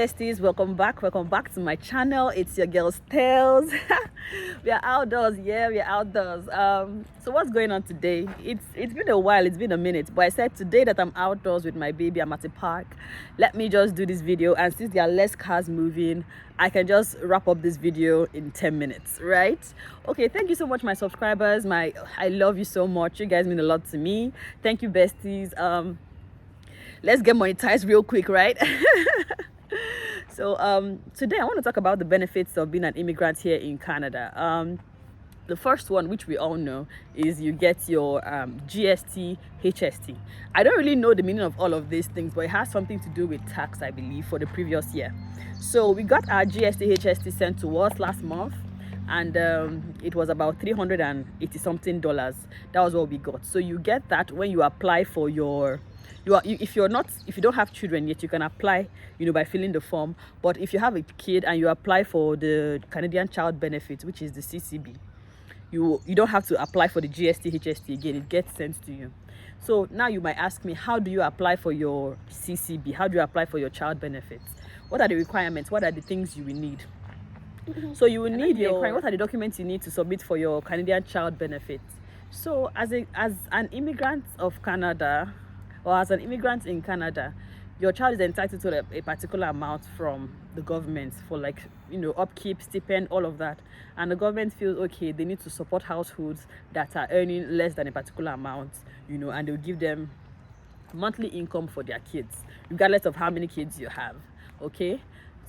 besties, welcome back to my channel. It's your girl's tales. We are outdoors. Yeah, we are outdoors. So what's going on today? It's been a while, it's been a minute, but I said today that I'm outdoors with my baby. I'm at a park. Let me just do this video, and since there are less cars moving, I can just wrap up this video in 10 minutes, right? Okay, thank you so much, my subscribers. I love you so much. You guys mean a lot to me. Thank you, besties. Let's get monetized real quick, right? So today I want to talk about the benefits of being an immigrant here in Canada. The first one, which we all know, is you get your GST HST. I don't really know the meaning of all of these things, but it has something to do with tax, I believe, for the previous year. So we got our GST HST sent to us last month, and it was about $380 something. That was what we got. So you get that when you apply for your if you don't have children yet, you can apply, by filling the form. But if you have a kid and you apply for the Canadian Child Benefit, which is the CCB, you don't have to apply for the GST HST again. It gets sent to you. So now you might ask me, how do you apply for your CCB? How do you apply for your child benefits? What are the requirements? What are the things you will need? So you will need what are the documents you need to submit for your Canadian Child Benefit? So as an immigrant of Canada, or as an immigrant in Canada, your child is entitled to a particular amount from the government for upkeep, stipend, all of that. And the government feels okay, they need to support households that are earning less than a particular amount, and they'll give them monthly income for their kids, regardless of how many kids you have. Okay,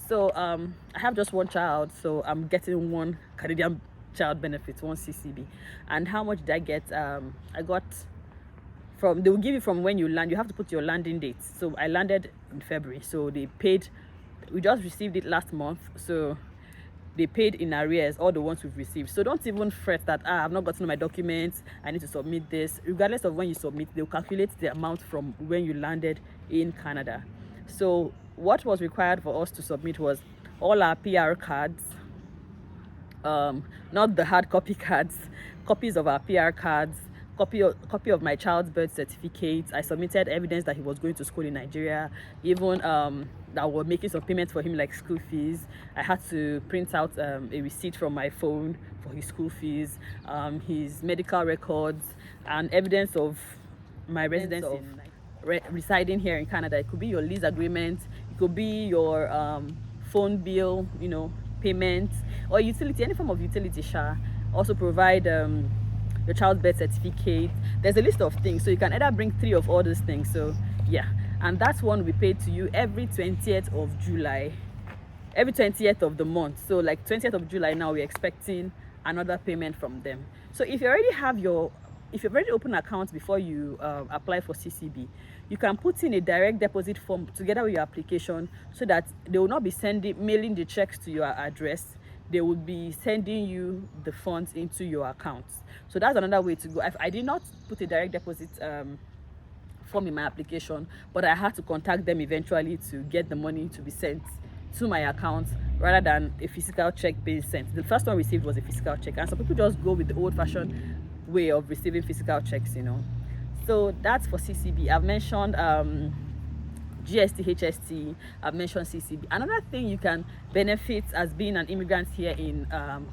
so I have just one child, so I'm getting one Canadian Child Benefit, one CCB. And how much did I get? I got they will give you from when you land. You have to put your landing date. So I landed in February, so they paid. We just received it last month, so they paid in arrears all the ones we've received. So don't even fret that I've not gotten my documents, I need to submit this. Regardless of when you submit, they'll calculate the amount from when you landed in Canada. So what was required for us to submit was all our PR cards, not the hard copy cards, copies of our PR cards, copy of my child's birth certificate. I submitted evidence that he was going to school in Nigeria, even that we're making some payments for him, like school fees. I had to print out a receipt from my phone for his school fees, his medical records, and evidence of my residence residing here in Canada. It could be your lease agreement, it could be your phone bill, payments, or utility, any form of utility. Also provide your child's birth certificate. There's a list of things, so you can either bring 3 of all those things. So yeah, and that's one we pay to you every 20th of July, every 20th of the month. So like 20th of July now, we're expecting another payment from them. So if you already opened an account before you apply for CCB, you can put in a direct deposit form together with your application, so that they will not be mailing the checks to your address. They will be sending you the funds into your account. So that's another way to go. I did not put a direct deposit form in my application, but I had to contact them eventually to get the money to be sent to my account rather than a physical check being sent. The first one received was a physical check, and some people just go with the old-fashioned way of receiving physical checks. So that's for CCB. I've mentioned GST HST, I've mentioned CCB. Another thing you can benefit as being an immigrant here in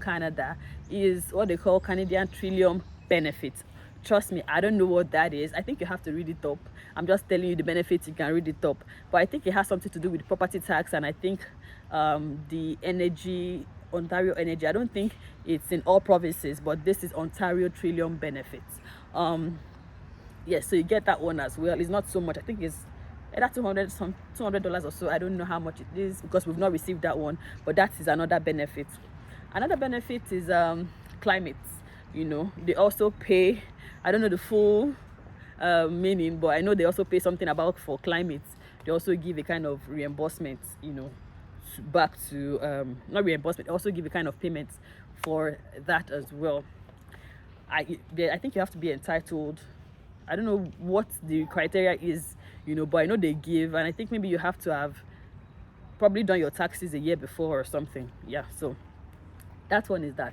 Canada is what they call Canadian Trillium Benefit. Trust me, I don't know what that is. I think you have to read it up. I'm just telling you the benefits, you can read it up. But I think it has something to do with property tax, and I think the energy, Ontario Energy, I don't think it's in all provinces, but this is Ontario Trillium Benefits. Yes, so you get that one as well. It's not so much. I think it's either $200 or so. I don't know how much it is because we've not received that one, but that is another benefit. Another benefit is climate. They also pay, I don't know the full meaning, but I know they also pay something about for climate. They also give a kind of reimbursement, back to not reimbursement, they also give a kind of payment for that as well. I think you have to be entitled. I don't know what the criteria is, but I know they give, and I think maybe you have to have probably done your taxes a year before or something. Yeah, so that one is that.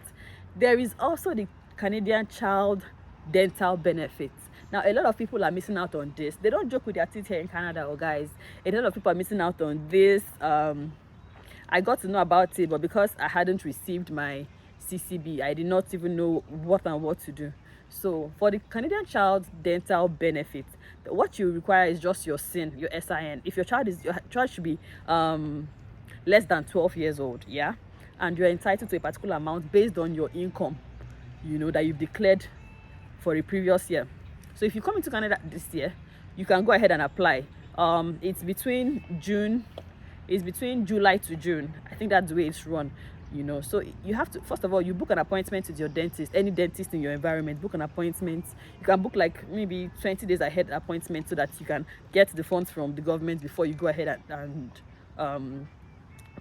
There is also the Canadian Child Dental Benefits. Now, a lot of people are missing out on this. They don't joke with their teeth here in Canada, or guys. A lot of people are missing out on this. I got to know about it, but because I hadn't received my CCB, I did not even know what and what to do. So for the Canadian Child Dental Benefit, what you require is just your SIN, your SIN. If your child should be less than 12 years old, yeah, and you're entitled to a particular amount based on your income, that you've declared for a previous year. So if you come into Canada this year, you can go ahead and apply. It's between July to June. I think that's the way it's run. So you have to, first of all, you book an appointment with your dentist, any dentist in your environment. Book an appointment. You can book like maybe 20 days ahead appointment so that you can get the funds from the government before you go ahead and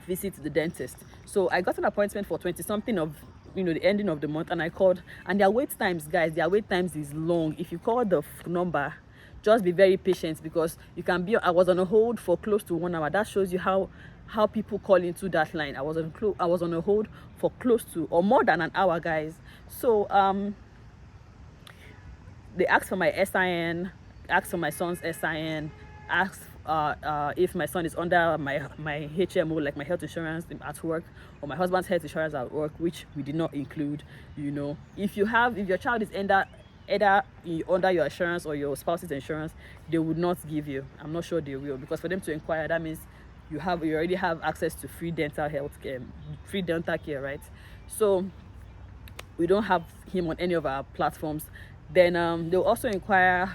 visit the dentist. So I got an appointment for 20 something of the ending of the month, and I called, and their wait times, guys, is long. If you call the number, just be very patient, because you can be, I was on a hold for close to 1 hour. That shows you how people call into that line. I was on a hold for close to or more than an hour, guys. So they asked for my SIN, asked for my son's SIN, asked if my son is under my HMO, like my health insurance at work, or my husband's health insurance at work, which we did not include. If your child is either under your insurance or your spouse's insurance, they would not give you. I'm not sure they will, because for them to inquire, that means you already have access to free dental care, right? So we don't have him on any of our platforms. Then they'll also inquire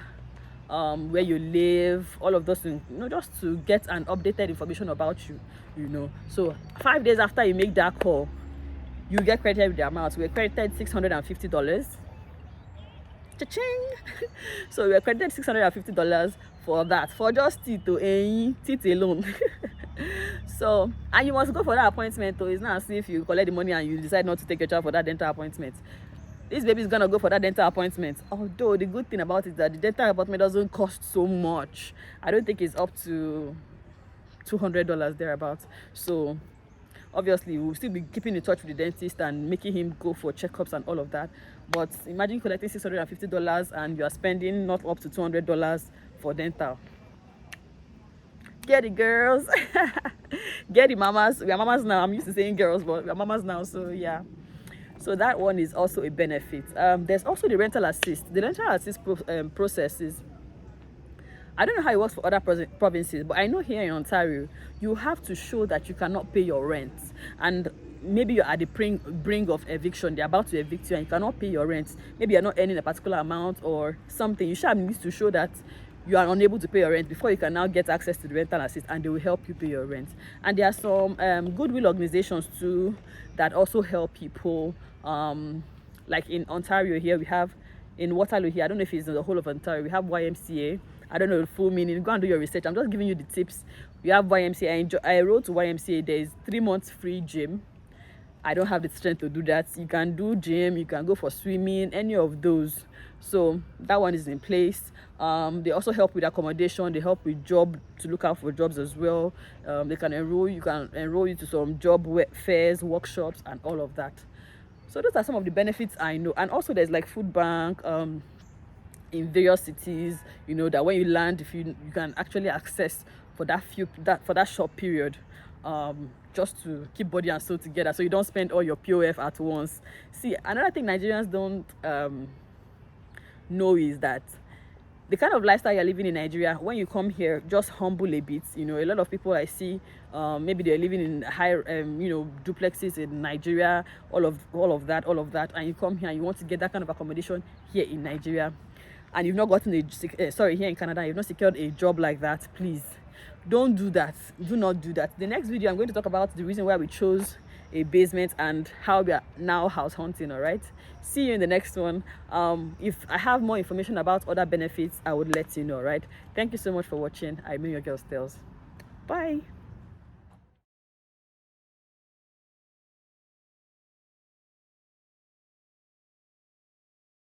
where you live, all of those things, just to get an updated information about you. So 5 days after you make that call, you get credited with the amount. We were credited $650. Cha-ching! So we were credited $650 for that, for just teeth alone. So, and you must go for that appointment. It's not as if you collect the money and you decide not to take your child for that dental appointment. This baby is gonna go for that dental appointment. Although the good thing about it is that the dental appointment doesn't cost so much. I don't think it's up to $200 thereabouts. So obviously we'll still be keeping in touch with the dentist and making him go for checkups and all of that. But imagine collecting $650 and you are spending not up to $200 for dental. Get it, girls. Get it, mamas. We are mamas now. I'm used to saying girls, but we are mamas now. So yeah. So that one is also a benefit. There's also the rental assist. The rental assist process is, I don't know how it works for other provinces, but I know here in Ontario, you have to show that you cannot pay your rent. And maybe you're at the brink of eviction. They're about to evict you and you cannot pay your rent. Maybe you're not earning a particular amount or something. You should need to show that you are unable to pay your rent before you can now get access to the rental assist, and they will help you pay your rent. And there are some goodwill organizations too that also help people. Like in Ontario here, we have, in Waterloo here, I don't know if it's in the whole of Ontario, we have YMCA. I don't know the full meaning. Go and do your research. I'm just giving you the tips. We have YMCA. I wrote to YMCA. There is 3 months free gym. I don't have the strength to do that. You can do gym, you can go for swimming, any of those. So that one is in place. They also help with accommodation. They help with to look out for jobs as well. They can enroll you to some job fairs, workshops, and all of that. So those are some of the benefits I know. And also there's like food bank in various cities, that when you land, if you can actually access for that short period, just to keep body and soul together, so you don't spend all your POF at once. See, another thing Nigerians don't know is that the kind of lifestyle you're living in Nigeria, when you come here, just humble a bit. A lot of people I see, maybe they're living in high, duplexes in Nigeria, all of that, and you come here and you want to get that kind of accommodation here in Nigeria, and you've not gotten here in Canada, you've not secured a job like that. Please don't do that. Do not do that. The next video I'm going to talk about the reason why we chose a basement and how we are now house hunting. All right, see you in the next one. If I have more information about other benefits, I would let you know. Right, thank you so much for watching. I mean, your girl Stels. Bye.